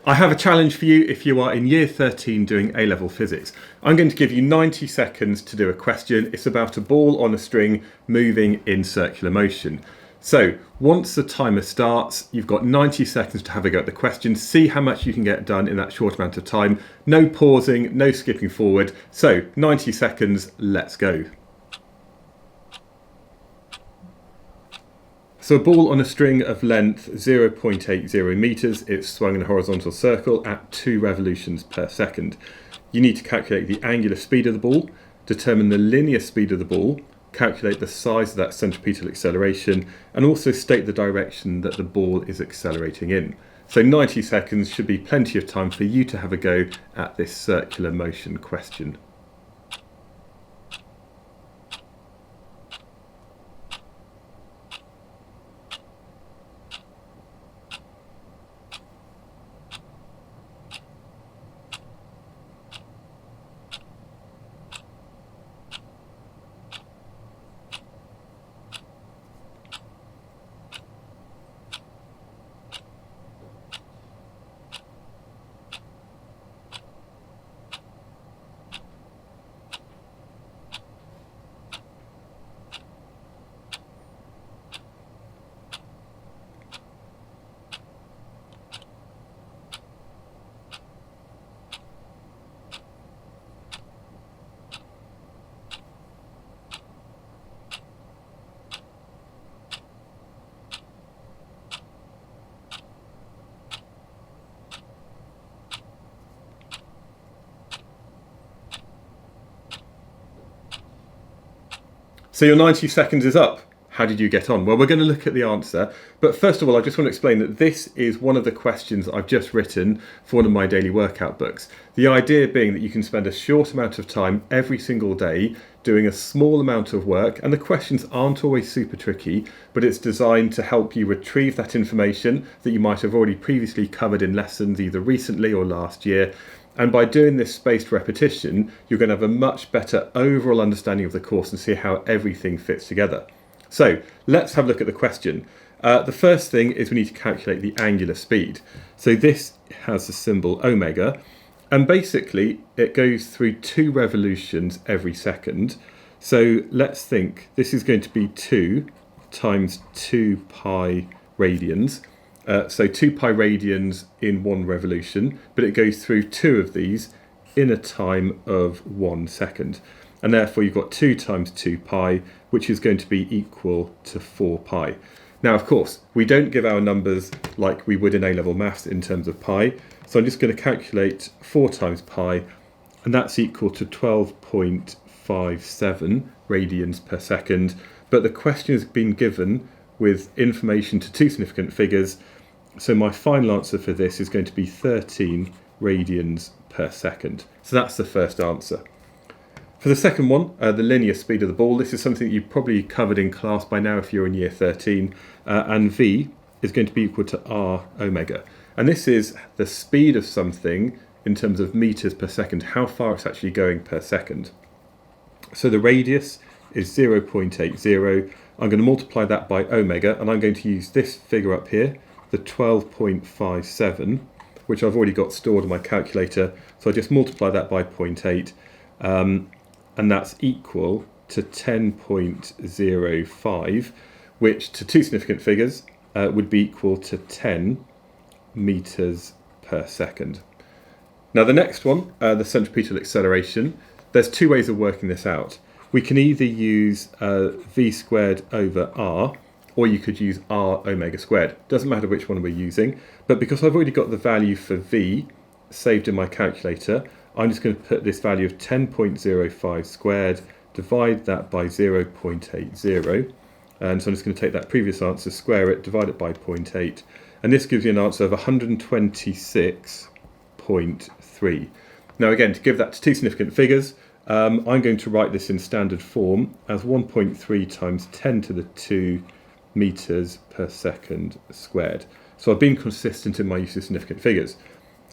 I have a challenge for you if you are in year 13 doing A-level physics. I'm going to give you 90 seconds to do a question. It's about a ball on a string moving in circular motion. So once the timer starts, you've got 90 seconds to have a go at the question. See how much you can get done in that short amount of time. No pausing, no skipping forward. So 90 seconds, let's go. So a ball on a string of length 0.80 meters, it's swung in a horizontal circle at 2 revolutions per second. You need to calculate the angular speed of the ball, determine the linear speed of the ball, calculate the size of that centripetal acceleration, and also state the direction that the ball is accelerating in. So 90 seconds should be plenty of time for you to have a go at this circular motion question. So your 90 seconds is up. How did you get on? Well, we're going to look at the answer. But first of all, I just want to explain that this is one of the questions I've just written for one of my daily workout books. The idea being that you can spend a short amount of time every single day doing a small amount of work. And the questions aren't always super tricky, but it's designed to help you retrieve that information that you might have already previously covered in lessons either recently or last year. And by doing this spaced repetition, you're going to have a much better overall understanding of the course and see how everything fits together. So let's have a look at the question. The first thing is we need to calculate the angular speed. So this has the symbol omega, and basically it goes through 2 revolutions every second. So let's think this is going to be 2 times 2 pi radians. So 2 pi radians in 1 revolution, but it goes through 2 of these in a time of 1 second. And therefore you've got 2 times 2 pi, which is going to be equal to 4 pi. Now, of course, we don't give our numbers like we would in A-level maths in terms of pi. So I'm just going to calculate 4 times pi, and that's equal to 12.57 radians per second. But the question has been given with information to 2 significant figures. So my final answer for this is going to be 13 radians per second. So that's the first answer. For the second one, the linear speed of the ball, this is something that you've probably covered in class by now if you're in year 13, and V is going to be equal to R omega. And this is the speed of something in terms of meters per second, how far it's actually going per second. So the radius is 0.80. I'm going to multiply that by omega, and I'm going to use this figure up here, the 12.57, which I've already got stored in my calculator. So I just multiply that by 0.8. And that's equal to 10.05, which to 2 significant figures would be equal to 10 meters per second. Now the next one, the centripetal acceleration, there's 2 ways of working this out. We can either use v squared over r, or you could use r omega squared. Doesn't matter which one we're using, but because I've already got the value for v saved in my calculator, I'm just going to put this value of 10.05 squared, divide that by 0.80, and so I'm just going to take that previous answer, square it, divide it by 0.8, and this gives you an answer of 126.3. Now again, to give that to 2 significant figures, I'm going to write this in standard form as 1.3 times 10 to the 2 meters per second squared. So I've been consistent in my use of significant figures.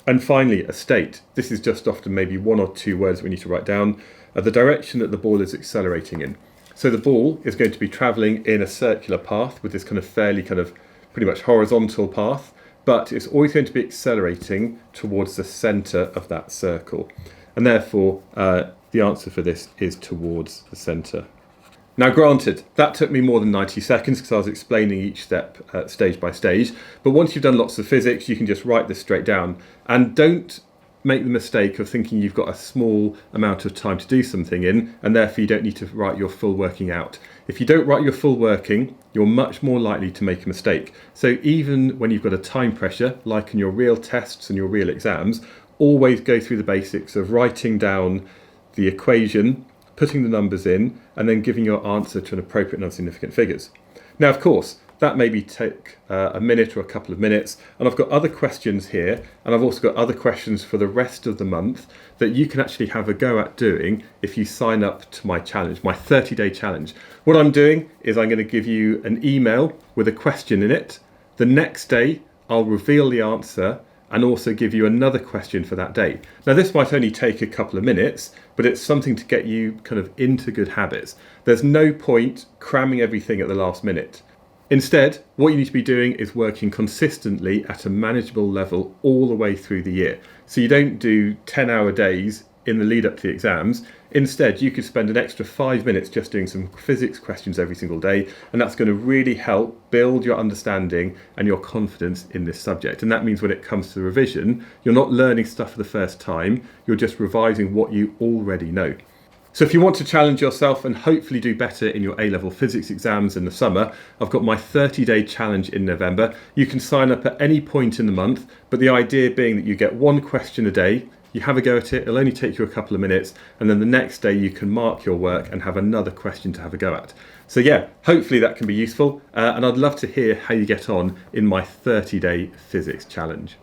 And finally, a state. This is just often maybe 1 or 2 words we need to write down. The direction that the ball is accelerating in. So the ball is going to be travelling in a circular path with this kind of fairly pretty much horizontal path, but it's always going to be accelerating towards the centre of that circle. And therefore, the answer for this is towards the centre. Now, granted, that took me more than 90 seconds because I was explaining each step stage by stage. But once you've done lots of physics, you can just write this straight down. And don't make the mistake of thinking you've got a small amount of time to do something in, and therefore you don't need to write your full working out. If you don't write your full working, you're much more likely to make a mistake. So even when you've got a time pressure, like in your real tests and your real exams, always go through the basics of writing down the equation, putting the numbers in, and then giving your answer to an appropriate number of significant figures. Now, of course, that maybe take a minute or a couple of minutes, and I've got other questions here, and I've also got other questions for the rest of the month that you can actually have a go at doing if you sign up to my challenge, my 30-day challenge. What I'm doing is I'm going to give you an email with a question in it. The next day, I'll reveal the answer and also give you another question for that day. Now, this might only take a couple of minutes, but it's something to get you kind of into good habits. There's no point cramming everything at the last minute. Instead, what you need to be doing is working consistently at a manageable level all the way through the year. So you don't do 10-hour days in the lead up to the exams. Instead, you could spend an extra 5 minutes just doing some physics questions every single day, and that's going to really help build your understanding and your confidence in this subject. And that means when it comes to revision, you're not learning stuff for the first time, you're just revising what you already know. So if you want to challenge yourself and hopefully do better in your A-level physics exams in the summer, I've got my 30-day challenge in November. You can sign up at any point in the month, but the idea being that you get one question a day, you have a go at it, it'll only take you a couple of minutes, and then the next day you can mark your work and have another question to have a go at. So yeah, hopefully that can be useful, and I'd love to hear how you get on in my 30-day physics challenge.